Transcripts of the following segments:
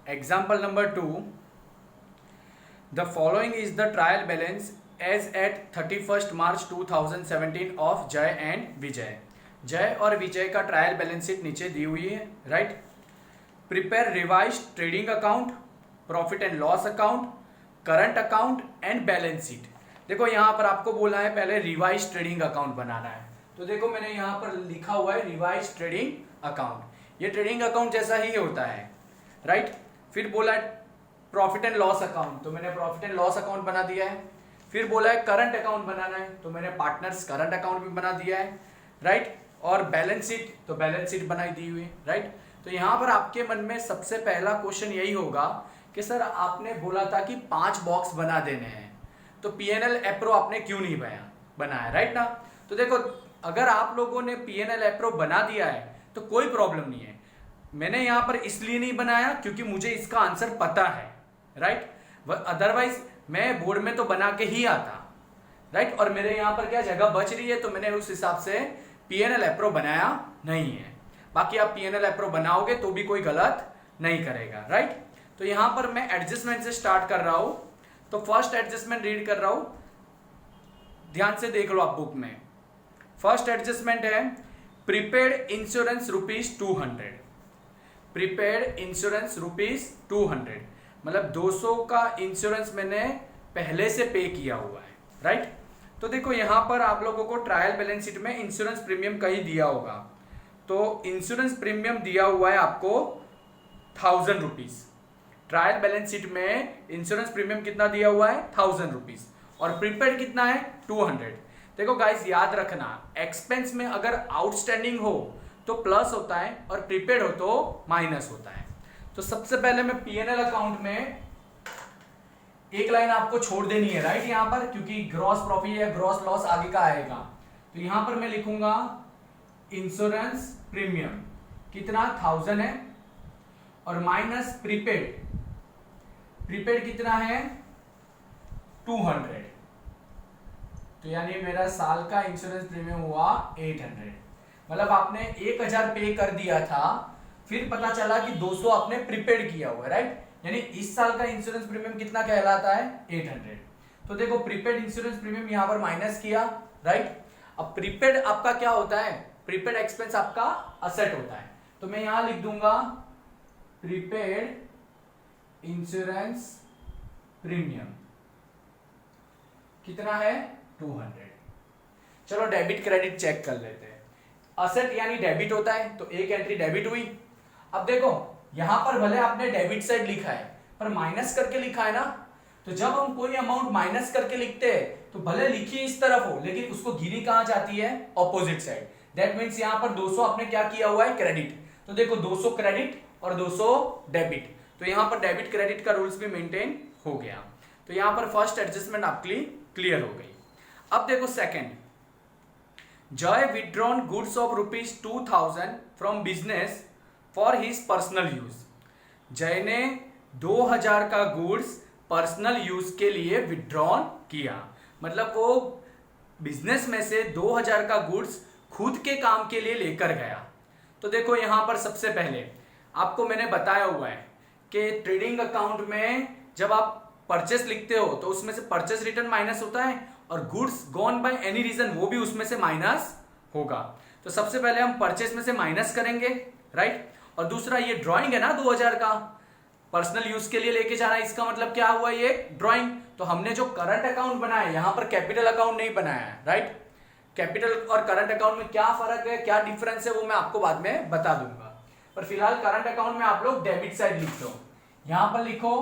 Example number 2. The following is the trial balance as at 31st March 2017 of Jay and Vijay. जय और विजय का trial balance sheet नीचे दी हुई है, right. Prepare revise trading account, profit and loss account, current account and balance sheet. देखो यहाँ पर आपको बोला है पहले रिवाइज ट्रेडिंग अकाउंट बनाना है. तो देखो मैंने यहाँ पर लिखा हुआ है रिवाइज ट्रेडिंग अकाउंट. ये ट्रेडिंग अकाउंट जैसा ही होता है, राइट. फिर बोला है प्रॉफिट एंड लॉस अकाउंट, तो मैंने प्रॉफिट एंड लॉस अकाउंट बना दिया है. फिर बोला है करंट अकाउंट बनाना है, तो मैंने पार्टनर्स करंट अकाउंट भी बना दिया है, राइट. और बैलेंस शीट, तो बैलेंस शीट बनाई दी हुई है, राइट. तो यहाँ पर आपके मन में सबसे पहला क्वेश्चन यही होगा कि सर आपने बोला था कि 5 बॉक्स बना देने हैं, तो पीएनएल एप्रो आपने क्यों नहीं बनाया, राइट ना. तो देखो अगर आप लोगों ने पीएनएल एप्रो बना दिया है तो कोई प्रॉब्लम नहीं है. मैंने यहाँ पर इसलिए नहीं बनाया क्योंकि मुझे इसका आंसर पता है, राइट. अदरवाइज मैं बोर्ड में तो बना के ही आता, राइट. और मेरे यहाँ पर क्या जगह बच रही है, तो मैंने उस हिसाब से पीएनएल एप्रो बनाया नहीं है. बाकी आप पीएनएल एप्रो बनाओगे तो भी कोई गलत नहीं करेगा, राइट. तो यहाँ पर मैं एडजस्टमेंट से स्टार्ट कर रहा हूं. तो फर्स्ट एडजस्टमेंट रीड कर रहा हूं, ध्यान से देख लो आप बुक में. फर्स्ट एडजस्टमेंट है प्रीपेड इंश्योरेंस ₹200. प्रीपेड इंश्योरेंस ₹200 मतलब 200 का इंश्योरेंस मैंने पहले से पे किया हुआ है, राइट. तो देखो यहां पर आप लोगों को ट्रायल बैलेंस शीट में इंश्योरेंस प्रीमियम कहीं दिया होगा, तो इंश्योरेंस प्रीमियम दिया हुआ है आपको ₹1000. ट्रायल बैलेंस शीट में इंश्योरेंस प्रीमियम कितना दिया हुआ है ₹1000 और प्रीपेड कितना है 200. देखो गाइस याद रखना, एक्सपेंस में अगर आउटस्टैंडिंग हो तो प्लस होता है और प्रीपेड हो तो माइनस होता है. तो सबसे पहले मैं पीएनएल अकाउंट में एक लाइन आपको छोड़ देनी है, राइट. यहां पर क्योंकि ग्रॉस प्रॉफिट या ग्रॉस लॉस आगे का आएगा, तो यहां पर मैं लिखूंगा इंश्योरेंस प्रीमियम कितना 1000 है और माइनस प्रीपेड. प्रीपेड कितना है 200. तो यानी मेरा साल का इंश्योरेंस प्रीमियम हुआ 800. मतलब आपने 1000 पे कर दिया था, फिर पता चला कि 200 आपने प्रीपेड किया हुआ है, राइट. यानी इस साल का इंश्योरेंस प्रीमियम कितना कहलाता है 800. तो देखो प्रीपेड इंश्योरेंस प्रीमियम यहां पर माइनस किया, राइट. अब प्रीपेड आपका क्या होता है, प्रीपेड एक्सपेंस आपका असेट होता है. तो मैं यहां लिख दूंगा प्रीपेड इंश्योरेंस प्रीमियम कितना है 200. चलो डेबिट क्रेडिट चेक कर लेते हैं. असेट यानी डेबिट होता है, तो एक एंट्री डेबिट हुई. अब देखो यहां पर भले आपने डेबिट साइड लिखा है पर माइनस करके लिखा है ना, तो जब हम कोई अमाउंट माइनस करके लिखते हैं तो भले लिखी इस तरफ हो लेकिन उसको गिनी कहां जाती है, ऑपोजिट साइड. दैट मींस यहां पर 200 आपने क्या किया हुआ है क्रेडिट. तो देखो 200 क्रेडिट और 200 डेबिट, तो यहां पर डेबिट क्रेडिट का रूल्स भी मेंटेन हो गया. तो यहां पर फर्स्ट एडजस्टमेंट आपकी क्लियर हो गई. अब देखो सेकंड, जय withdrawn goods of ₹2000 from business for his personal use. जय ने 2000 का गुड्स पर्सनल यूज के लिए विथड्रॉन किया, मतलब वो बिजनेस में से 2000 का गुड्स खुद के काम के लिए लेकर गया. तो देखो यहां पर सबसे पहले आपको मैंने बताया हुआ है कि ट्रेडिंग अकाउंट में जब आप परचेस लिखते हो तो उसमें से परचेस रिटर्न माइनस होता है और goods gone by any reason वो भी उसमें से माइनस होगा. तो सबसे पहले हम परचेस में से माइनस करेंगे, राइट. और दूसरा ये ड्राइंग है ना 2000 का पर्सनल यूज के लिए लेके जाना, इसका मतलब क्या हुआ ये ड्राइंग. तो हमने जो करंट अकाउंट बनाया यहां पर कैपिटल अकाउंट नहीं बनाया है, राइट. कैपिटल और करंट अकाउंट में क्या फर्क है, क्या डिफरेंस है वो मैं आपको बाद में बता दूंगा. पर फिलहाल करंट अकाउंट में आप लोग डेबिट साइड लिख दो. यहां पर लिखो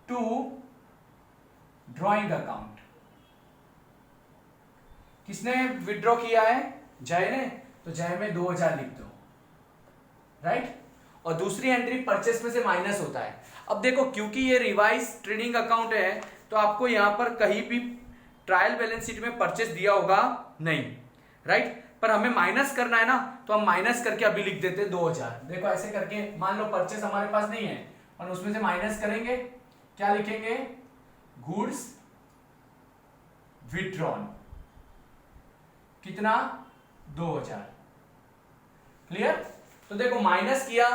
टू ड्राइंग अकाउंट. किसने विड्रॉ किया है, जय ने, तो जय में 2000 लिख दो, राइट. और दूसरी एंट्री परचेस में से माइनस होता है. अब देखो क्योंकि ये रिवाइज ट्रेडिंग अकाउंट है तो आपको यहां पर कहीं भी ट्रायल बैलेंस शीट में परचेस दिया होगा नहीं, राइट. पर हमें माइनस करना है ना, तो हम माइनस करके अभी लिख देते 2000. देखो ऐसे करके मान लो परचेस हमारे पास नहीं है और उसमें से माइनस करेंगे, क्या लिखेंगे, गुड्स विथड्रॉन कितना 2000. क्लियर. तो देखो माइनस किया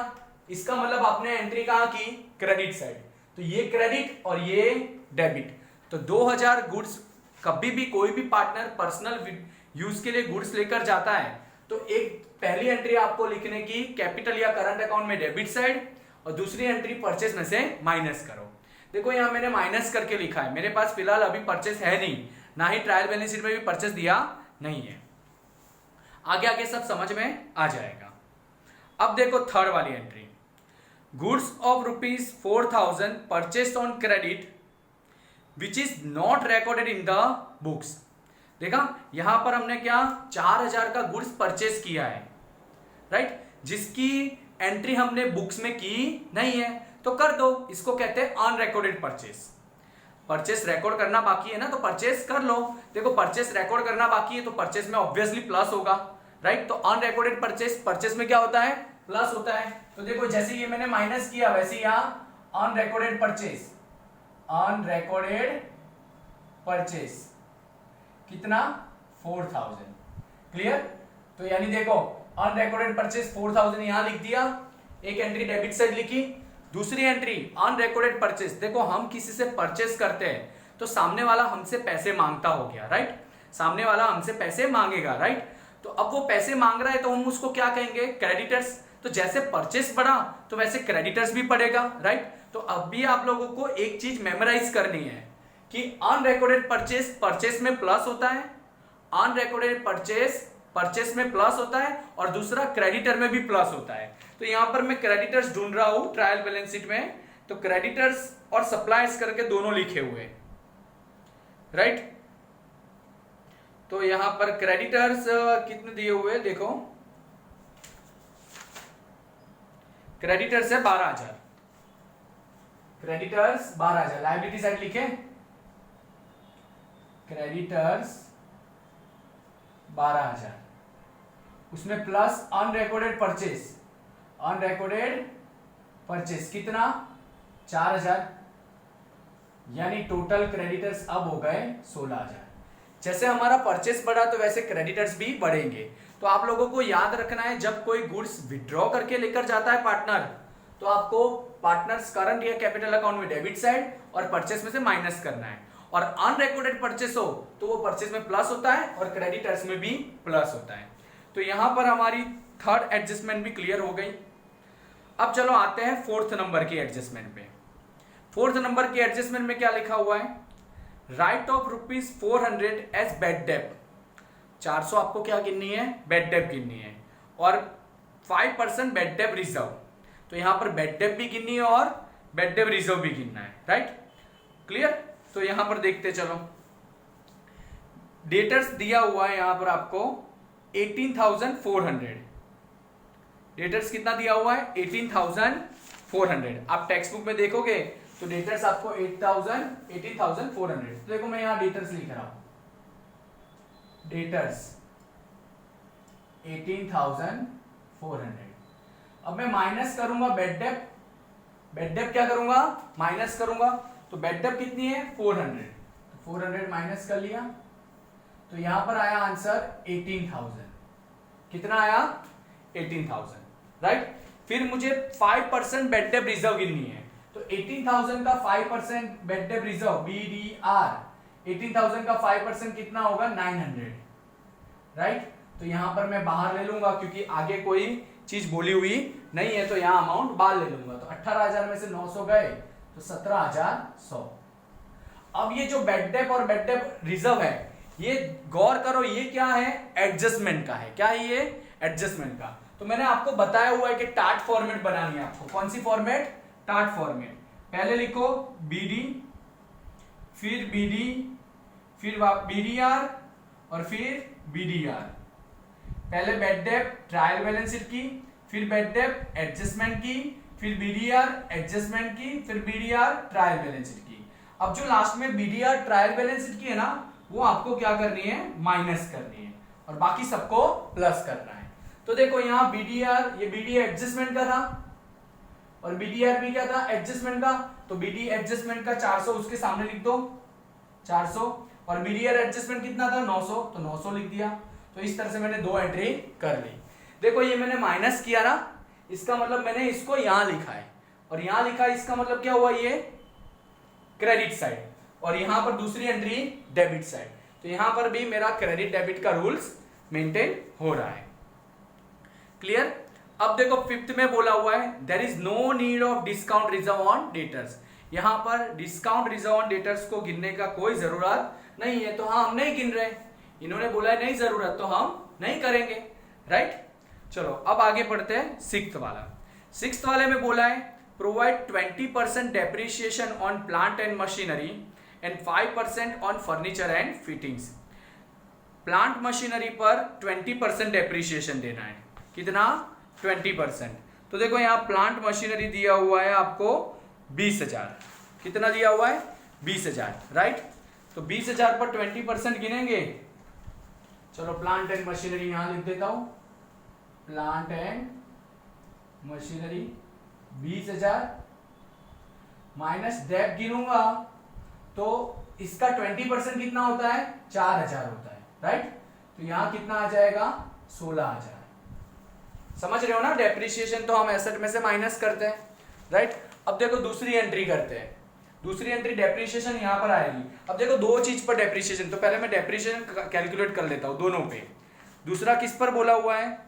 इसका मतलब आपने एंट्री कहाँ की, क्रेडिट साइड, तो ये क्रेडिट और ये डेबिट। तो 2000 गुड्स, कभी भी कोई भी पार्टनर पर्सनल यूज के लिए गुड्स लेकर जाता है तो एक पहली एंट्री आपको लिखने की कैपिटल या करंट अकाउंट में डेबिट साइड, और दूसरी एंट्री परचेस में से माइनस करो। देखो यहां मैंने माइनस करके लिखा है, मेरे पास फिलहाल अभी परचेस है नहीं, ना ही ट्रायल बैलेंस शीट में भी परचेस दिया नहीं है, आगे आगे सब समझ में आ जाएगा। अब देखो थर्ड वाली entry, goods of ₹4000 purchased on credit which is not recorded in the books. देखा यहां पर हमने क्या 4000 का गुड्स परचेस किया है, राइट, जिसकी एंट्री हमने बुक्स में की नहीं है, तो कर दो, इसको कहते हैं अनरिकॉर्डेड परचेस। परचेस रिकॉर्ड करना बाकी है ना, तो परचेस कर लो। देखो परचेस रिकॉर्ड करना बाकी है तो परचेस में ऑब्वियसली प्लस होगा, राइट, तो अनरिकॉर्डेड परचेस, परचेस में क्या होता है, प्लस होता है। तो देखो जैसे ये मैंने माइनस किया वैसे यहां अनरिकॉर्डेड परचेस, अनरिकॉर्डेड परचेस कितना 4000, क्लियर। तो यानी देखो अनरिकॉर्डेड परचेस 4000 यहां लिख दिया, एक एंट्री डेबिट साइड लिखी, दूसरी एंट्री अनरिकॉर्डेड परचेस। देखो हम किसी से परचेस करते हैं तो सामने वाला हमसे पैसे मांगता हो गया, राइट, सामने वाला हमसे पैसे मांगेगा, राइट, तो अब वो पैसे मांग रहा है तो हम उसको क्या कहेंगे, क्रेडिटर्स। तो जैसे परचेस बढ़ा तो वैसे क्रेडिटर्स भी बढ़ेगा, राइट। तो अब भी आप लोगों को एक चीज मेमोराइज करनी है कि अनरिकॉर्डेड परचेस परचेस में प्लस होता है, अनरिकॉर्डेड परचेस परचेस में प्लस होता है, और दूसरा क्रेडिटर में भी प्लस होता है। तो यहां पर मैं क्रेडिटर्स ढूंढ रहा हूं ट्रायल बैलेंस शीट में, तो क्रेडिटर्स और सप्लायर्स करके दोनों लिखे हुए, राइट। तो यहां पर क्रेडिटर्स कितने दिए हुए देखो, क्रेडिटर्स है 12000, क्रेडिटर्स 12000, लायबिलिटी साइड लिखे क्रेडिटर्स 12000, उसमें plus unrecorded purchase, unrecorded purchase कितना 4000, यानी टोटल क्रेडिटर्स अब हो गए 16000। जैसे हमारा परचेस बढ़ा तो वैसे क्रेडिटर्स भी बढ़ेंगे। तो आप लोगों को याद रखना है जब कोई गुड्स विड्रॉ करके लेकर जाता है पार्टनर, तो आपको पार्टनर्स करंट या कैपिटल अकाउंट में डेबिट साइड और परचेस में से माइनस करना है, और अनरिकॉर्डेड परचेस हो तो वो परचेस में प्लस होता है और क्रेडिटर्स में भी प्लस होता है। तो यहां पर हमारी थर्ड एडजस्टमेंट भी क्लियर हो गई। अब चलो आते हैं फोर्थ नंबर की एडजस्टमेंट पे। फोर्थ नंबर की एडजस्टमेंट में क्या लिखा हुआ है, write off ₹400 as bad debt. 400 आपको क्या गिननी है, बेड डेप गिननी है, और 5% बेड डेप रिजर्व। तो यहां पर बेड डेप भी गिननी है और बेड डेप रिजर्व भी गिनना है, राइट, क्लियर। तो यहां पर देखते चलो, डेटर्स दिया हुआ है यहां पर आपको 18,400, डेटर्स कितना दिया हुआ है 18,400। आप टेक्स्ट बुक में देखोगे तो डेटर्स आपको 18,400। तो देखो मैं यहां डेटर्स लिख रहा हूं, डेटर्स 18,400। अब मैं माइनस करूंगा बेड डेप, बेड डेप क्या करूंगा, माइनस करूंगा, तो बेड डेप कितनी है 400, तो 400 माइनस कर लिया, तो यहां पर आया आंसर 18,000। कितना आया 18,000, राइट। फिर मुझे 5% बेड डेप रिजर्व गिननी है, तो 18,000 का 5% बेड डेप रिजर्व BDR, 18,000 का 5% कितना होगा 900, राइट। तो यहां पर मैं बाहर ले लूंगा क्योंकि आगे कोई चीज बोली हुई नहीं है, तो यहां अमाउंट बाहर ले लूंगा, तो 18,000 में से 900 गए तो 17,100। अब ये जो बेड डेप और बेड डेप रिजर्व है, ये गौर करो ये क्या है, एडजस्टमेंट का है। क्या है ये, एडजस्टमेंट का। तो मैंने आपको बताया हुआ है कि टार्ट फॉर्मेट बनानी है आपको। कौन सी फॉर्मेट, टार्ट फॉर्मेट। पहले लिखो BD, फिर BD, फिर BDR और फिर BDR। पहले bad debt trial balance sheet की, फिर बेड डेप एडजस्टमेंट की, फिर BDR एडजस्टमेंट की, फिर BDR ट्रायल बैलेंस शीट की। अब जो लास्ट में BDR ट्रायल बैलेंस शीट की है ना, वो आपको क्या करनी है, माइनस करनी है, और बाकी सबको प्लस करना है। तो देखो यहाँ BDR, ये BD एडजस्टमेंट का था और BDR भी क्या था, एडजस्टमेंट का। तो BD एडजस्टमेंट का 400 उसके सामने लिख दो 400, और BDR एडजस्टमेंट कितना था 900, तो 900 लिख दिया। तो इस तरह से मैंने दो एंट्री कर ली। देखो ये मैंने माइनस किया ना, इसका मतलब मैंने इसको यहां लिखा है, और यहां लिखा है, इसका मतलब क्या हुआ, ये क्रेडिट साइड, और यहां पर दूसरी एंट्री डेबिट साइड। तो यहां पर भी मेरा क्रेडिट डेबिट का रूल्स मेंटेन हो रहा है। क्लियर। अब देखो फिफ्थ में बोला हुआ है there is no need of discount reserve on debtors. यहां पर डिस्काउंट रिजर्व ऑन डेटर्स को गिनने का कोई जरूरत नहीं है, तो हाँ हम नहीं गिन रहे, इन्होंने बोला है नहीं जरूरत तो हम नहीं करेंगे, राइट। चलो अब आगे पढ़ते हैं सिक्स्थ वाला। सिक्स्थ वाले में बोला है provide 20% depreciation on plant and machinery and 5% on furniture and fittings. Plant machinery पर 20% डेप्रिसिएशन देना है। कितना? 20%। तो देखो यहाँ प्लांट मशीनरी दिया हुआ है आपको 20,000। कितना दिया हुआ है? 20,000, राइट। तो 20,000 पर 20% गिनेंगे। चलो प्लांट एंड मशीनरी यहां लिख देता हूं, plant and machinery 20,000 minus dep गिनूंगा तो इसका 20% कितना होता है? 4,000 होता है, राइट। तो यहां कितना आ जाएगा? 16,000। समझ रहे हो ना? डेप्रिसिएशन तो हम एसेट में से माइनस करते हैं, राइट। अब देखो दूसरी एंट्री करते हैं। दूसरी एंट्री डेप्रिसिएशन यहां पर आएगी। अब देखो दो चीज पर डेप्रिसिएशन, तो पहले मैं डेप्रिसिएशन कैलकुलेट कर लेता हूं दोनों पे। दूसरा किस पर बोला हुआ है?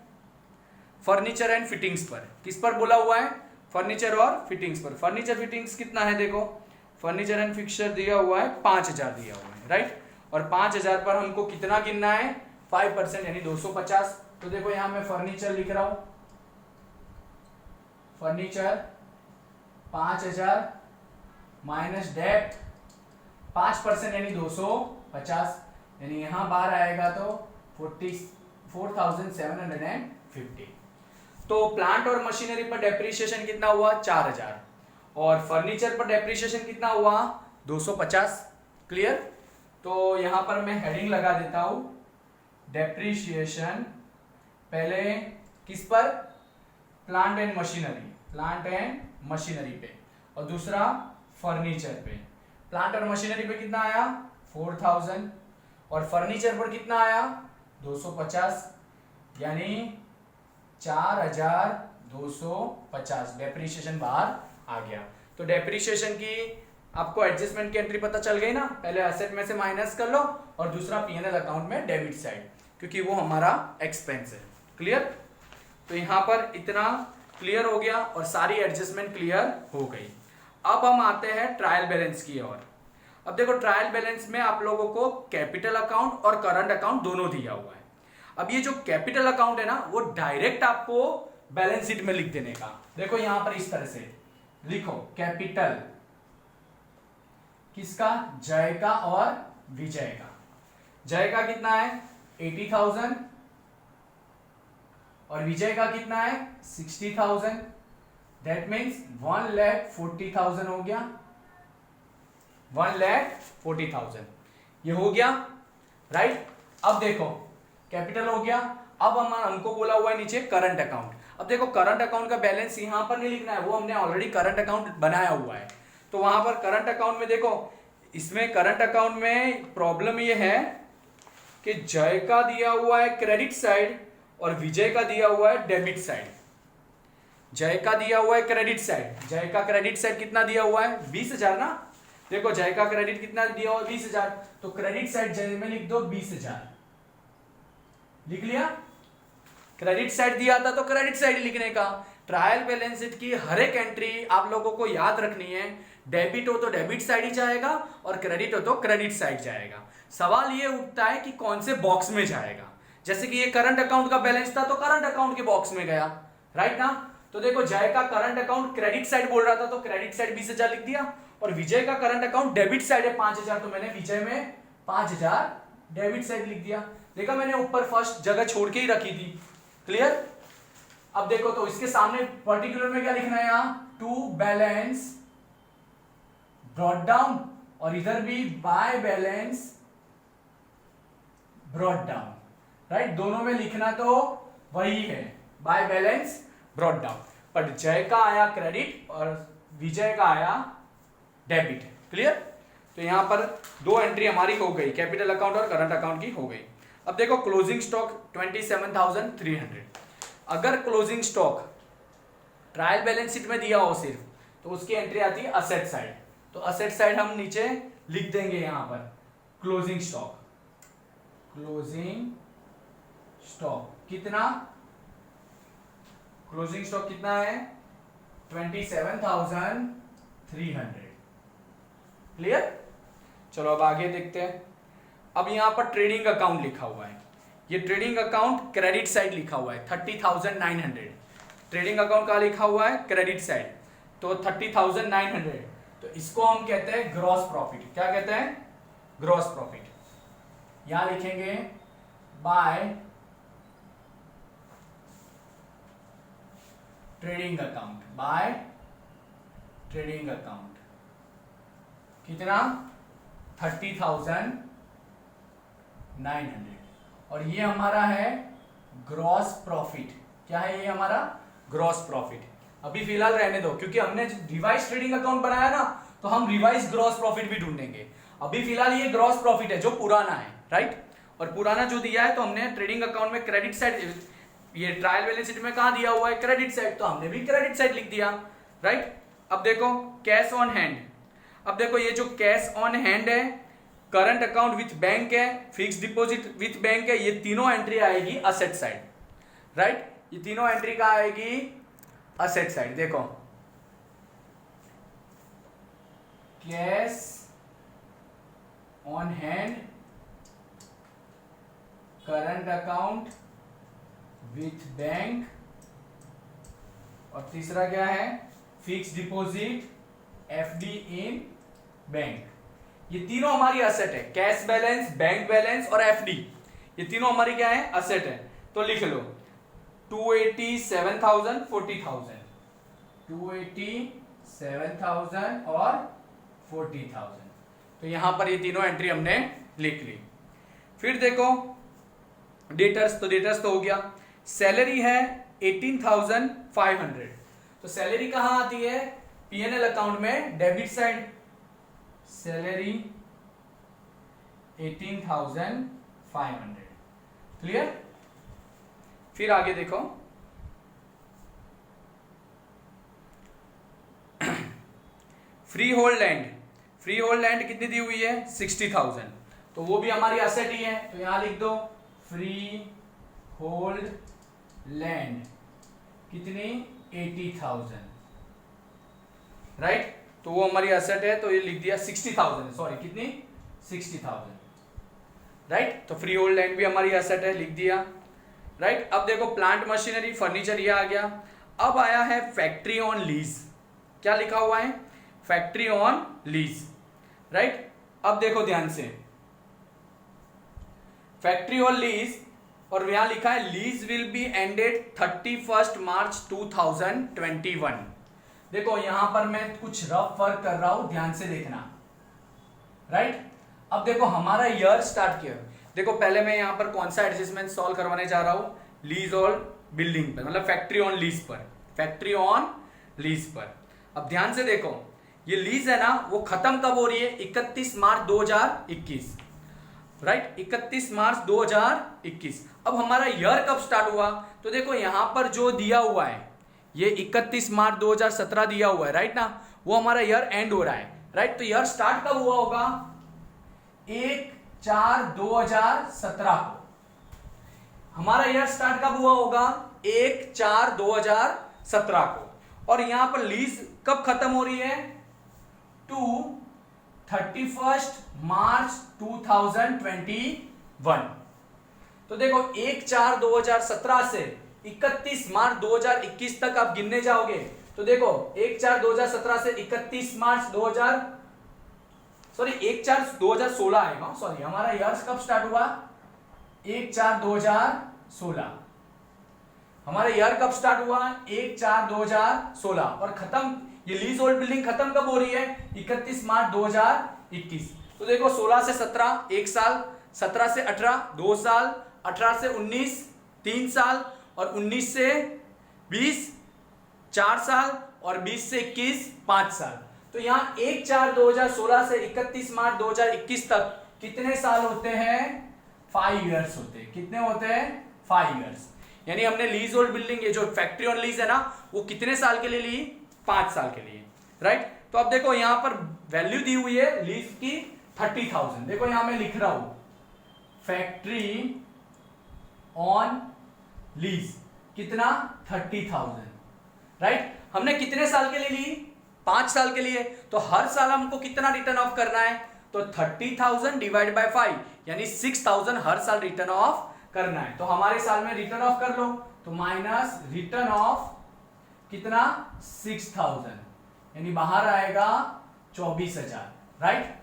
फर्नीचर एंड फिटिंग्स पर। किस पर बोला हुआ है? फर्नीचर और फिटिंग्स पर। फर्नीचर फिटिंग्स कितना है? देखो फर्नीचर एंड फिक्सचर दिया हुआ है 5,000 दिया हुआ है, राइट। और 5,000 पर हमको कितना गिनना है? 5% यानी 250। तो देखो यहां मैं फर्नीचर लिख रहा हूं, फर्नीचर 5,000 माइनस डेप्ट 5% यानी 250, यानी यहां बार आएगा तो 44,750। तो प्लांट और मशीनरी पर डेप्रिसिएशन कितना हुआ? 4,000। और फर्नीचर पर डेप्रिसिएशन कितना हुआ? 250। क्लियर। तो यहां पर मैं हेडिंग लगा देता हूं, डेप्रिसिएशन पहले किस पर? Plant and machinery, plant and machinery पे, और दूसरा फर्नीचर पे। प्लांट और मशीनरी पे कितना आया? 4,000, और फर्नीचर पर कितना आया? 250, यानी 4,250 डेप्रिसिएशन बाहर आ गया। तो डेप्रिसिएशन की आपको एडजस्टमेंट की एंट्री पता चल गई ना? पहले एसेट में से माइनस कर लो, और दूसरा पीएनएल अकाउंट में डेबिट साइड, क्योंकि वो हमारा एक्सपेंस है। क्लियर। तो यहां पर इतना क्लियर हो गया और सारी एडजस्टमेंट क्लियर हो गई। अब हम आते हैं ट्रायल बैलेंस की ओर। अब देखो ट्रायल बैलेंस में आप लोगों को कैपिटल अकाउंट और करंट अकाउंट दोनों दिया हुआ है। अब ये जो कैपिटल अकाउंट है ना, वो डायरेक्ट आपको बैलेंस शीट में लिख देने का। देखो यहां पर इस तरह से लिखो, कैपिटल किसका? जय का और विजय का। जय का कितना है? 80,000, और विजय का कितना है? 60,000। दैट मीन्स 1,40,000 हो गया, 1,40,000 ये हो गया, राइट। अब देखो कैपिटल हो गया। अब हमको बोला हुआ है नीचे करंट अकाउंट। अब देखो करंट अकाउंट का बैलेंस यहां पर नहीं लिखना है, वो हमने ऑलरेडी करंट अकाउंट बनाया हुआ है। तो वहां पर करंट अकाउंट में देखो, इसमें करंट अकाउंट में प्रॉब्लम ये है कि जय का दिया हुआ है क्रेडिट साइड और विजय का दिया हुआ है डेबिट साइड। जय का दिया हुआ है क्रेडिट साइड, जय का क्रेडिट साइड कितना दिया हुआ है? 20,000 ना। देखो जय का क्रेडिट कितना दिया हुआ है? 20,000। तो क्रेडिट साइड जय में लिख दो 20,000। लिख लिया। क्रेडिट साइड दिया था तो क्रेडिट साइड लिखने का। ट्रायल बैलेंस शीट की हर एक एंट्री आप लोगों को याद रखनी है। डेबिट हो तो डेबिट साइड ही जाएगा और क्रेडिट हो तो क्रेडिट साइड जाएगा। सवाल ये उठता है कि कौन से बॉक्स में जाएगा। जैसे कि ये करंट अकाउंट का बैलेंस था तो करंट अकाउंट के बॉक्स में गया, राइट ना। तो देखो जय का करंट अकाउंट क्रेडिट साइड बोल रहा था तो क्रेडिट साइड 20,000 लिख दिया, और विजय का करंट अकाउंट डेबिट साइड है 5,000, तो मैंने विजय में 5,000 डेबिट साइड लिख दिया। देखा मैंने ऊपर फर्स्ट जगह छोड़ के ही रखी थी। क्लियर। अब देखो तो इसके सामने पर्टिकुलर में क्या लिखना है? यहां टू बैलेंस ब्रॉट डाउन, और इधर भी by balance brought down, right. दोनों में लिखना तो वही है, बाय बैलेंस ब्रॉट डाउन, पर जय का आया क्रेडिट और विजय का आया डेबिट। क्लियर। तो यहां पर दो एंट्री हमारी हो गई, कैपिटल अकाउंट और करंट अकाउंट की हो गई। अब देखो क्लोजिंग स्टॉक 27,300। अगर closing stock trial balance sheet में दिया हो सिर्फ, तो उसकी एंट्री आती है असेट साइड। तो असेट साइड हम नीचे लिख देंगे यहां पर क्लोजिंग स्टॉक। क्लोजिंग स्टॉक कितना, क्लोजिंग स्टॉक कितना है 27,300। क्लियर। चलो अब आगे देखते हैं। अब यहां पर ट्रेडिंग अकाउंट लिखा हुआ है, ये ट्रेडिंग अकाउंट क्रेडिट साइड लिखा हुआ है 30,900। ट्रेडिंग अकाउंट का लिखा हुआ है क्रेडिट साइड, तो 30,900, तो इसको हम कहते हैं ग्रॉस प्रॉफिट। क्या कहते हैं, ग्रॉस प्रॉफिट। यहां लिखेंगे by trading account, by trading account कितना 30,900, और ये हमारा है ग्रॉस प्रॉफिट। क्या है ये हमारा ग्रॉस प्रॉफिट। अभी फिलहाल रहने दो, क्योंकि हमने रिवाइज ट्रेडिंग अकाउंट बनाया ना, तो हम रिवाइज ग्रॉस प्रॉफिट भी ढूंढेंगे। अभी फिलहाल ये ग्रॉस प्रॉफिट है जो पुराना है, राइट। और पुराना जो दिया है, तो हमने ट्रेडिंग अकाउंट में क्रेडिट साइड, ये ट्रायल बैलेंस शीट में कहां दिया हुआ है क्रेडिट साइड, तो हमने भी क्रेडिट साइड लिख दिया, राइट। अब देखो कैश ऑन हैंड, अब देखो ये जो कैश ऑन हैंड है, करंट अकाउंट विथ बैंक है, फिक्स डिपॉजिट विथ बैंक है, ये तीनों एंट्री आएगी असेट साइड, राइट। ये तीनों एंट्री का आएगी असेट साइड। देखो cash on hand, current account with bank, और तीसरा क्या है फिक्स डिपॉजिट एफडी इन बैंक। ये तीनों हमारी असेट है, कैश बैलेंस, बैंक बैलेंस और एफडी, ये तीनों हमारी क्या है असेट है। तो लिख लो 287,000, 40,000, 287,000 और 40,000। तो यहां पर ये तीनों एंट्री हमने लिख ली। फिर देखो डेटर्स, तो डेटर्स तो हो गया। सैलरी है 18,500, तो सैलरी कहां आती है पीएनएल अकाउंट में डेबिट साइड, सैलरी 18,500। क्लियर। फिर आगे देखो free hold land, free hold land कितनी दी हुई है 60,000, तो वो भी हमारी असेट ही है, तो यहां लिख दो फ्री होल्ड लैंड कितनी 80,000, राइट। तो वो हमारी असेट है, तो ये लिख दिया 60,000, सॉरी कितनी 60,000, राइट। तो फ्री होल्ड लैंड भी हमारी असेट है, लिख दिया, राइट। अब देखो प्लांट मशीनरी फर्नीचर ये आ गया। अब आया है फैक्ट्री ऑन लीज, क्या लिखा हुआ है फैक्ट्री ऑन लीज, राइट। अब देखो ध्यान से फैक्ट्री ऑन लीज, और यहां लिखा है लीज विल बी एंडेड 31 मार्च 2021। देखो यहां पर मैं कुछ रफ वर्क कर रहा हूं, ध्यान से देखना, राइट। अब देखो हमारा ईयर स्टार्ट किया, देखो पहले मैं यहां पर कौन सा एडजस्टमेंट सॉल्व करवाने जा रहा हूं, लीज और बिल्डिंग पर, मतलब फैक्ट्री ऑन लीज पर, फैक्ट्री ऑन लीज पर। अब ध्यान से देखो ये लीज है ना, वो खत्म कब हो रही है 31 मार्च 2021, राइट, 31 मार्च 2021। अब हमारा ईयर कब स्टार्ट हुआ, तो देखो यहां पर जो दिया हुआ है ये 31 मार्च 2017 दिया हुआ है, राइट ना, वो हमारा ईयर एंड हो रहा है, राइट। तो ईयर स्टार्ट कब हुआ होगा 1/4/2017 को, हमारा ईयर स्टार्ट कब हुआ होगा 1/4/2017 को, और यहां पर लीज कब खत्म हो रही है 31 मार्च 2021। तो देखो 1/4/2017 से 31 मार्च 2021 तक आप गिनने जाओगे, तो देखो 1/4/2017 से 31 मार्च 1/4/2016 आएगा, सॉरी हमारा ईयर कब स्टार्ट हुआ 1/4/2016, हमारा ईयर कब स्टार्ट हुआ 1/4/2016, और खत्म ये लीज होल्ड बिल्डिंग खत्म कब हो रही है 31 मार्च 2021। तो देखो 16 से 17 1 साल, 17 से 18 2 साल, 18 से 19 3 साल, और 19 से 20 4 साल, और 20 से 21 5 साल। तो यहां 1/4/2016 से 31 मार्च 2021 तक कितने साल होते हैं 5 इयर्स होते हैं, कितने होते हैं 5 इयर्स। यानी हमने लीज होल्ड बिल्डिंग, ये जो फैक्ट्री ऑन लीज है ना, वो कितने साल के लिए ली? 5 साल के लिए, राइट। तो अब देखो यहां पर वैल्यू दी हुई है लीज की 30,000। देखो यहां मैं लिख रहा हूं फैक्ट्री ऑन लीज कितना? 30,000, राइट। हमने कितने साल के लिए ली? 5 साल के लिए। तो हर साल हमको कितना रिटर्न ऑफ करना है? तो 30,000 डिवाइड बाय 5 यानी 6,000 हर साल रिटर्न ऑफ करना है। तो हमारे साल में रिटर्न ऑफ कर लो, तो माइनस रिटर्न ऑफ कितना? 6,000 यानी बाहर आएगा 24,000, राइट।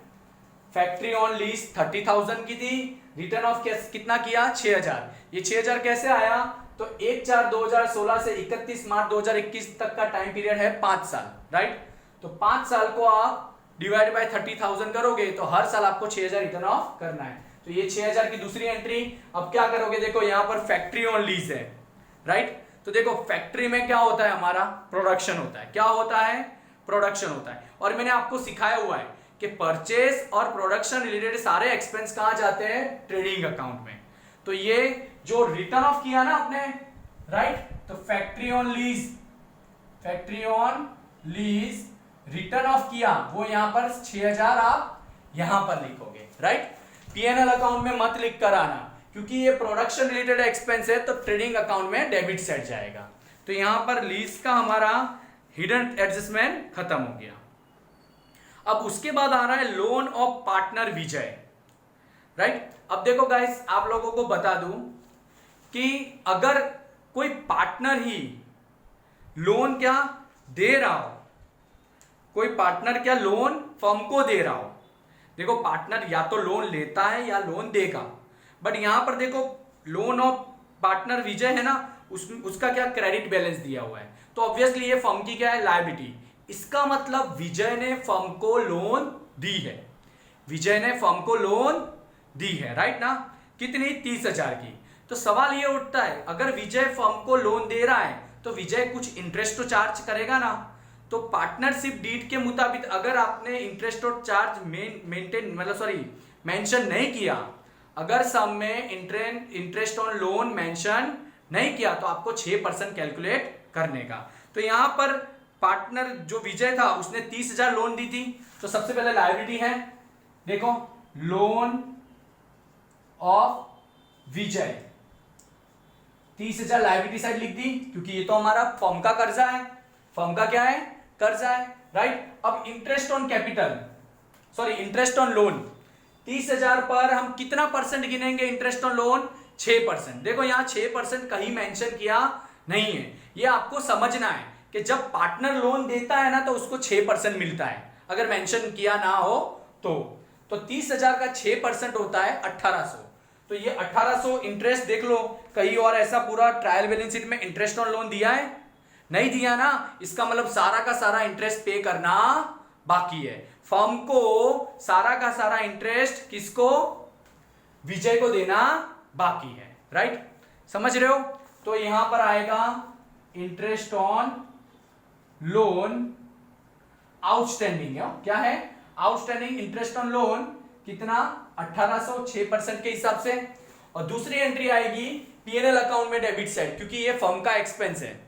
फैक्ट्री ऑन लीज 30,000 की थी, रिटर्न ऑफ कितना किया? 6,000। ये 6,000 कैसे आया? तो 1/4/2016 से 31 मार्च 2021 तक का टाइम पीरियड है 5 साल, राइट। तो 5 साल को आप डिवाइड बाय 30,000 करोगे तो हर साल आपको 6,000 रिटर्न ऑफ करना है। तो ये 6,000 की दूसरी एंट्री। अब क्या करोगे? देखो यहां पर फैक्ट्री ऑन लीज है, राइट। तो देखो फैक्ट्री में क्या होता है? हमारा प्रोडक्शन होता है। क्या होता है? प्रोडक्शन होता है। और मैंने आपको सिखाया हुआ है कि परचेस और प्रोडक्शन रिलेटेड सारे एक्सपेंस कहां जाते हैं? ट्रेडिंग अकाउंट में। तो ये जो रिटर्न ऑफ किया ना आपने, राइट, तो factory on lease, factory on lease return of किया, वो यहां पर 6,000 आप यहां पर लिखोगे, राइट। पीएनएल अकाउंट में मत लिख कर आना, क्योंकि ये प्रोडक्शन रिलेटेड एक्सपेंस है, तो ट्रेडिंग अकाउंट में डेबिट साइड जाएगा। तो यहां पर लीज का हमारा हिडन एडजस्टमेंट खत्म हो गया। अब उसके बाद आ रहा है loan of partner Vijay, right. अब देखो गाइस, आप लोगों को बता दूं कि अगर कोई पार्टनर ही लोन क्या दे रहा हो, कोई पार्टनर क्या लोन फर्म को दे रहा हो, देखो पार्टनर या तो लोन लेता है या लोन देगा, बट यहां पर देखो लोन ऑफ पार्टनर विजय है ना, उसका क्या क्रेडिट बैलेंस दिया हुआ है, तो ऑब्वियसली ये फर्म की क्या है? लायबिलिटी। इसका मतलब विजय ने फर्म को लोन दी है, विजय ने फर्म को लोन दी है, राइट ना। कितनी? 30,000 की। तो सवाल ये उठता है, अगर विजय फर्म को लोन दे रहा है तो विजय कुछ इंटरेस्ट तो चार्ज करेगा ना। तो पार्टनरशिप डीड के मुताबिक अगर आपने इंटरेस्ट और चार्ज मेंशन नहीं किया, अगर सम में इंटरेस्ट ऑन लोन मेंशन नहीं किया, तो आपको 6% कैलकुलेट करने का। तो यहां पर पार्टनर जो विजय था उसने 30,000 लोन दी थी, तो सबसे पहले लायबिलिटी है, देखो loan of Vijay 30,000 liability side लिख दी, क्योंकि ये तो हमारा फर्म का कर्जा है, फर्म का क्या है? कर्जा है, राइट। अब interest on capital, sorry interest on loan 30,000 पर हम कितना परसेंट गिनेंगे? Interest on loan 6%। देखो यहां 6% कहीं मेंशन किया नहीं है, ये आपको समझना है कि जब पार्टनर लोन देता है ना तो उसको 6% मिलता है, अगर मेंशन किया ना हो तो 30,000 का 6% होता है 1,800। तो ये 1,800 इंटरेस्ट देख लो, कहीं और ऐसा पूरा ट्रायल बैलेंस शीट में इंटरेस्ट ऑन लोन दिया है? नहीं दिया ना, इसका मतलब सारा का सारा इंटरेस्ट पे करना बाकी है। फर्म को सारा का सारा इंटरेस्ट किसको? विजय को देना बाकी है, राइट। समझ रहे हो? तो यहां पर आएगा इंटरेस्ट ऑन लोन आउटस्टैंडिंग है, क्या है? आउटस्टैंडिंग इंटरेस्ट ऑन लोन कितना? 1,800 6% के हिसाब से। और दूसरी एंट्री आएगी पीएनएल अकाउंट में डेबिट साइड, क्योंकि ये फर्म का एक्सपेंस है,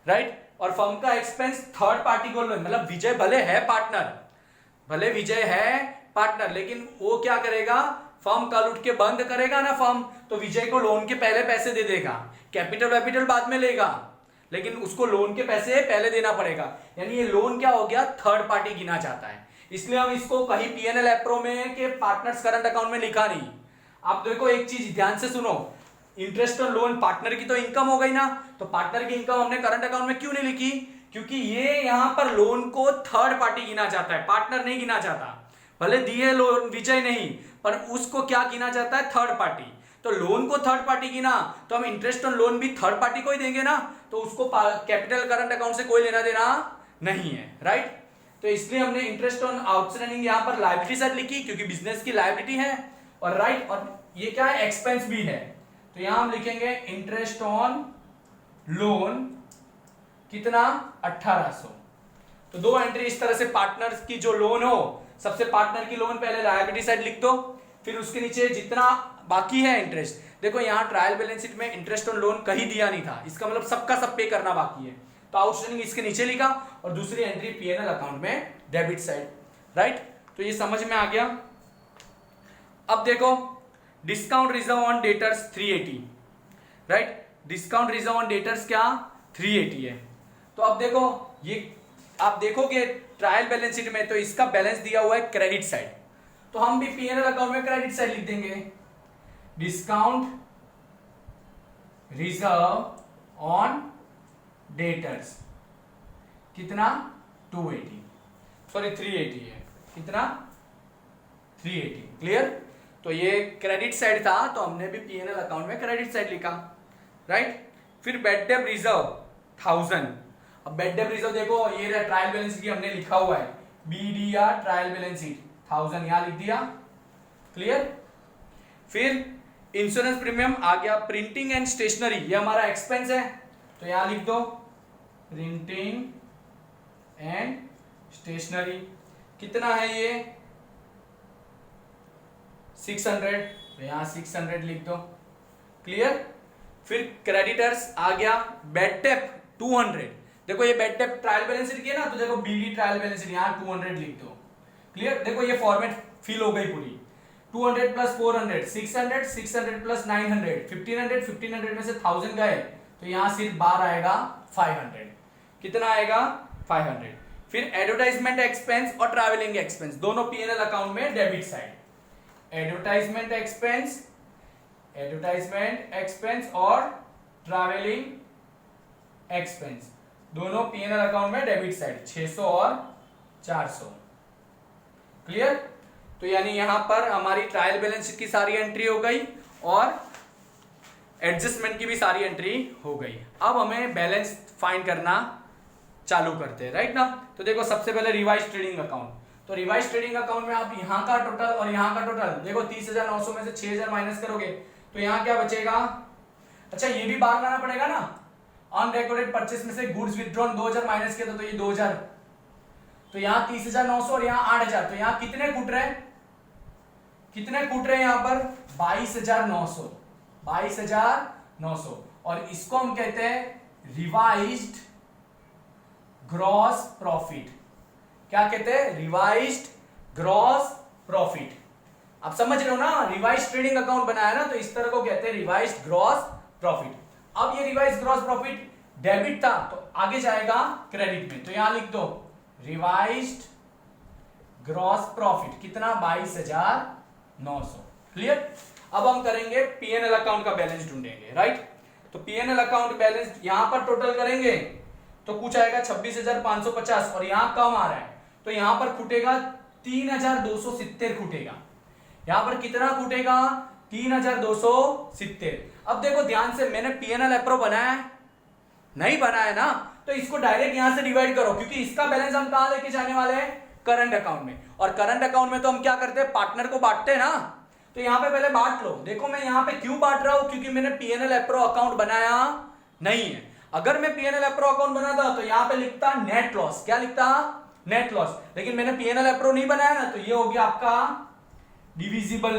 राइट। और फर्म का एक्सपेंस थर्ड पार्टी को लोन, मतलब विजय भले है पार्टनर, भले विजय है पार्टनर, लेकिन वो क्या करेगा? फर्म का लूट के बंद करेगा ना फर्म, तो विजय को लोन के पहले पैसे दे देगा, कैपिटल बाद में लेगा, लेकिन उसको लोन के पैसे पहले देना पड़ेगा। यानी ये लोन क्या हो गया? थर्ड पार्टी गिना जाता है। इसलिए हम इसको कहीं पीएनएल एप्रो में के पार्टनर्स करंट अकाउंट में लिखा नहीं। आप देखो एक चीज ध्यान से सुनो, इंटरेस्ट ऑन लोन पार्टनर की तो इनकम हो गई ना, तो पार्टनर की इनकम हमने करंट अकाउंट में क्यों नहीं लिखी? क्योंकि ये यहां पर लोन को थर्ड पार्टी गिना जाता है, पार्टनर नहीं गिना जाता। भले दिए लोन विजय नहीं, पर उसको क्या गिना जाता है? Third party. तो लोन को थर्ड पार्टी गिना, तो हम इंटरेस्ट ऑन लोन भी थर्ड पार्टी को ही देंगे ना, तो उसको कैपिटल करंट अकाउंट से कोई लेना देना नहीं है, राइट। तो इसलिए हमने इंटरेस्ट ऑन आउटस्टैंडिंग यहां पर लायबिलिटी साइड लिखी, क्योंकि बिजनेस की लायबिलिटी है, और राइट, और ये क्या है? एक्सपेंस भी है। तो यहां हम लिखेंगे इंटरेस्ट ऑन लोन कितना? 1,800। तो दो एंट्री इस तरह से पार्टनर्स की जो लोन हो, सबसे पार्टनर की लोन पहले लायबिलिटी साइड लिख दो, फिर उसके नीचे जितना बाकी है इंटरेस्ट। देखो यहाँ ट्रायल बैलेंस शीट में इंटरेस्ट ऑन लोन कहीं दिया नहीं था, इसका मतलब सबका सब पे करना बाकी है, तो आउटस्टैंडिंग इसके नीचे लिखा और दूसरी एंट्री पीएनएल अकाउंट में डेबिट साइड, राइट। तो ये समझ में आ गया। अब देखो discount reserve on debtors 380, right. Discount reserve on debtors क्या 380 है। तो अब देखो ये आप देखोगे ट्रायल बैलेंस शीट में तो इसका बैलेंस दिया हुआ है क्रेडिट साइड, तो हम भी पीएनएल अकाउंट में क्रेडिट साइड लिख देंगे। डिस्काउंट रिजर्व ऑन डेटर्स कितना 280, सॉरी 380 है, कितना 380, क्लियर। तो ये क्रेडिट साइड था तो हमने भी पीएनएल अकाउंट में क्रेडिट साइड लिखा, राइट। फिर बैड डेट रिजर्व 1000। अब बैड डेट रिजर्व देखो ये ट्रायल बैलेंस शीट हमने लिखा हुआ है बीडीआर ट्रायल बैलेंस शीट 1000 यहां लिख दिया, क्लियर। फिर इंश्योरेंस प्रीमियम आ गया। प्रिंटिंग एंड स्टेशनरी ये हमारा एक्सपेंस है, तो यहां लिख दो प्रिंटिंग एंड स्टेशनरी कितना है ये 600, तो यहां 600 लिख दो, क्लियर। फिर क्रेडिटर्स आ गया बैड डेट 200। देखो ये bad debt trial balance sheet की है ना, तो देखो बीडी ट्रायल बैलेंस शीट यहां 200 लिख दो, क्लियर। देखो ये फॉर्मेट फिल हो गई पूरी। 200 प्लस 400 600, 600 प्लस 900 1500, 1500 में से 1000 गए तो यहां सिर्फ बार आएगा 500, कितना आएगा 500। फिर एडवर्टाइजमेंट एक्सपेंस और ट्रैवलिंग एक्सपेंस दोनों पीएनएल अकाउंट में डेबिट साइड। एडवर्टाइजमेंट एक्सपेंस और ट्रैवलिंग एक्सपेंस दोनों पीएनएल अकाउंट में डेबिट साइड 600 और 400, क्लियर। तो यानी यहां पर हमारी ट्रायल बैलेंस शीट की सारी एंट्री हो गई और एडजस्टमेंट की भी सारी एंट्री हो गई। अब हमें बैलेंस फाइंड करना चालू करते हैं, राइट ना। तो देखो सबसे पहले रिवाइज ट्रेडिंग अकाउंट, तो रिवाइज ट्रेडिंग अकाउंट में आप यहां का टोटल और यहां का टोटल देखो 30,900 में से 6,000 माइनस करोगे तो यहां क्या बचेगा। अच्छा ये भी बाहर लाना पड़ेगा ना, अनरिकॉर्डेड परचेस में से गुड्स विथड्रॉन 2000 माइनस किया तो ये 2000, तो यहां 30,900 और यहां 8,000, तो यहां कितने कूट रहे हैं यहां पर 22,900, 22,900 और इसको हम कहते हैं रिवाइज्ड ग्रॉस प्रॉफिट। क्या कहते हैं रिवाइज्ड ग्रॉस प्रॉफिट। आप समझ रहे हो ना, रिवाइज ट्रेडिंग अकाउंट बनाया ना तो इस तरह को कहते हैं रिवाइज्ड ग्रॉस प्रॉफिट। अब ये रिवाइज्ड ग्रॉस प्रॉफिट डेबिट था तो आगे जाएगा क्रेडिट में, तो यहां लिख दो रिवाइज्ड ग्रॉस प्रॉफिट कितना 22,900, क्लियर। अब हम करेंगे पीएनएल अकाउंट का बैलेंस ढूंढेंगे, राइट। तो पीएनएल अकाउंट बैलेंस यहां पर टोटल करेंगे तो कुछ आएगा 26,550 और यहां कम आ रहा है तो यहां पर खुटेगा 3,270 खुटेगा। यहां पर कितना खुटेगा 3,270। अब देखो ध्यान से मैंने पीएनएल एप्रो बनाया है नहीं बनाया ना, तो इसको डायरेक्ट यहां से डिवाइड करो क्योंकि इसका बैलेंस हम कहां लेके जाने वाले हैं करंट अकाउंट में, और करंट अकाउंट में तो हम क्या करते हैं पार्टनर को बांटते हैं ना, तो यहां पे पहले बांट लो। देखो मैं यहां पे क्यों बांट रहा हूं क्योंकि मैंने पीएनएल एप्रो अकाउंट बनाया नहीं है। अगर मैं पीएनएल एप्रो अकाउंट बनाता तो यहां पे लिखता नेट लॉस, क्या लिखता नेट लॉस, लेकिन मैंने पीएनएल एप्रो नहीं बनाया ना तो ये हो गया आपका डिविजिबल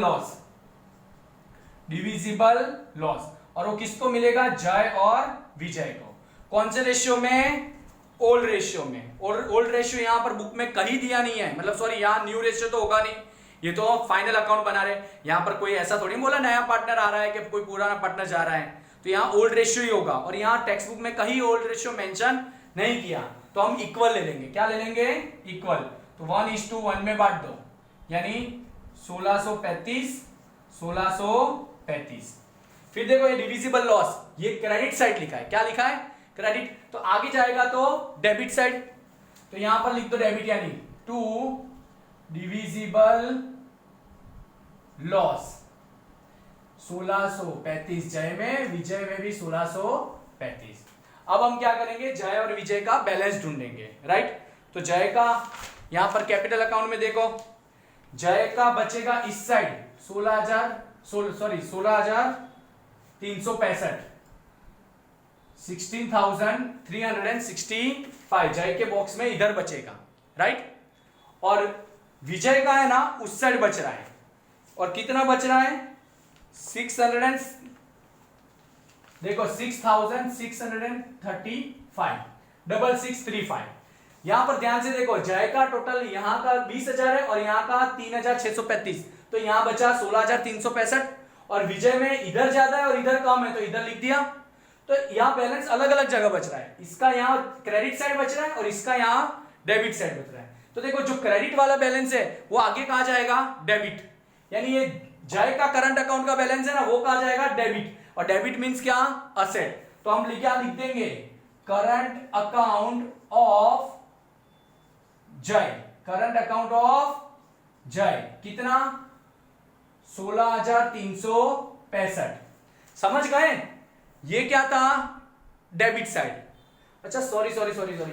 लॉस, और वो किसको मिलेगा जय और विजय को। कौन से रेशियो में ओल्ड रेशियो में, और ओल्ड रेशियो यहां पर बुक में कहीं दिया नहीं है, मतलब सॉरी यहां न्यू रेशियो तो होगा नहीं, ये तो फाइनल अकाउंट बना रहे, यहां पर कोई ऐसा थोड़ी बोला नया पार्टनर आ रहा है कि कोई पुराना पार्टनर जा रहा है, तो यहाँ ओल्ड रेशियो ही होगा और यहाँ टेक्स्ट बुक में कहीं ओल्ड रेशियो मेंशन नहीं किया तो हम इक्वल ले लेंगे। क्या ले लेंगे इक्वल, तो 1:1 में बांट दो यानी 1635। फिर देखो ये डिविजिबल लॉस ये क्रेडिट साइड लिखा है, क्या लिखा है क्रेडिट, तो आगे जाएगा तो डेबिट साइड, तो यहां पर लिख दो डेबिट यानी 2 डिविजिबल लॉस 1635 जय में, विजय में भी 1635। अब हम क्या करेंगे जय और विजय का बैलेंस ढूंढेंगे, राइट। तो जय का यहां पर कैपिटल अकाउंट में देखो जय का बचेगा इस साइड 16,365 16,365 जय के बॉक्स में इधर बचेगा, राइट। और विजय का है ना उस साइड बच रहा है, और कितना बच रहा है 600 देखो 6635 6635। यहां पर ध्यान से देखो, जय का टोटल यहां का 20,000 है और यहां का 3,635, तो यहां बचा 16,365। और विजय में इधर ज्यादा है और इधर कम है तो इधर लिख दिया। तो यहां बैलेंस अलग अलग जगह बच रहा है, इसका यहां क्रेडिट साइड बच रहा है और इसका यहां डेबिट साइड बच रहा है। तो देखो जो क्रेडिट वाला बैलेंस है वो आगे कहा जाएगा, डेबिट। यानी ये जय का करंट अकाउंट का बैलेंस है ना, वो कहा जाएगा डेबिट। और डेबिट मींस क्या, असेट। तो हम क्या लिख देंगे, करंट अकाउंट ऑफ जय, करंट अकाउंट ऑफ जय कितना, 16,365। समझ गए, ये क्या था, डेबिट साइड। अच्छा सॉरी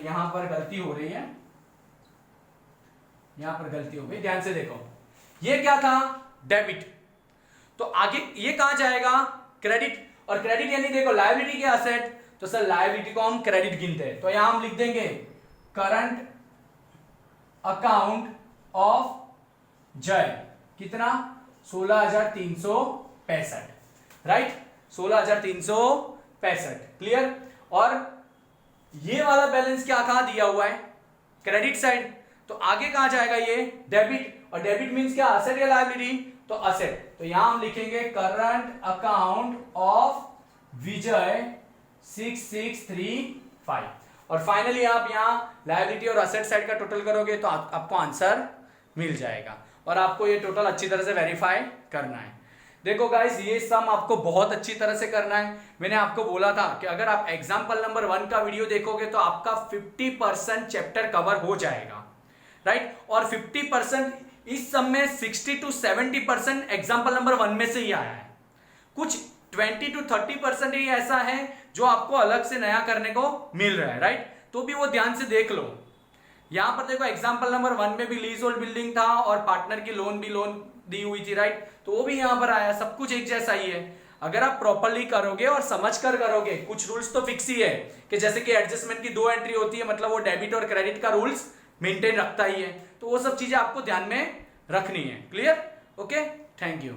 यहां पर गलती हो रही है, यहां पर गलती हो गई, ध्यान से देखो, ये क्या था, डेबिट। तो आगे ये कहां जाएगा, क्रेडिट। और क्रेडिट यानी देखो लायबिलिटी के असेट, तो सर लायबिलिटी को हम क्रेडिट गिनते हैं, तो यहां हम लिख देंगे करंट अकाउंट ऑफ जय कितना, 16,365, राइट, 16,365, क्लियर। और ये वाला बैलेंस क्या कहां दिया हुआ है, क्रेडिट साइड, तो आगे कहां जाएगा ये, डेबिट। और डेबिट मींस क्या, असेट या लायबिलिटी, तो असेट। तो यहां हम लिखेंगे करंट अकाउंट ऑफ विजय 6635। और फाइनली आप यहां लायबिलिटी और असेट साइड का टोटल करोगे तो आपको आंसर मिल जाएगा। और आपको ये टोटल अच्छी तरह से वेरीफाई करना है। देखो गाइस, ये सम आपको बहुत अच्छी तरह से करना है। मैंने आपको बोला था कि अगर आप एग्जाम्पल नंबर 1 का वीडियो देखोगे तो आपका 50% चैप्टर कवर हो जाएगा, राइट। और 50% इस सम में 60 to 70% एग्जाम्पल नंबर 1 में से ही आया है। कुछ 20 to 30% ही ऐसा है जो आपको अलग से नया करने को मिल रहा है, राइट। तो भी वो ध्यान से देख लो। यहां पर देखो एग्जाम्पल नंबर 1 में भी लीज होल्ड बिल्डिंग था और पार्टनर की लोन दी हुई थी, राइट। तो वो भी यहां पर आया, सब कुछ एक जैसा ही है। अगर आप प्रॉपरली करोगे और समझकर करोगे, कुछ रूल्स तो फिक्स ही है कि जैसे कि एडजस्टमेंट की 2 एंट्री होती है, मतलब वो डेबिट और क्रेडिट का रूल्स मेंटेन रखता ही है। तो वो सब चीजें आपको ध्यान में रखनी है, क्लियर, ओके, थैंक यू।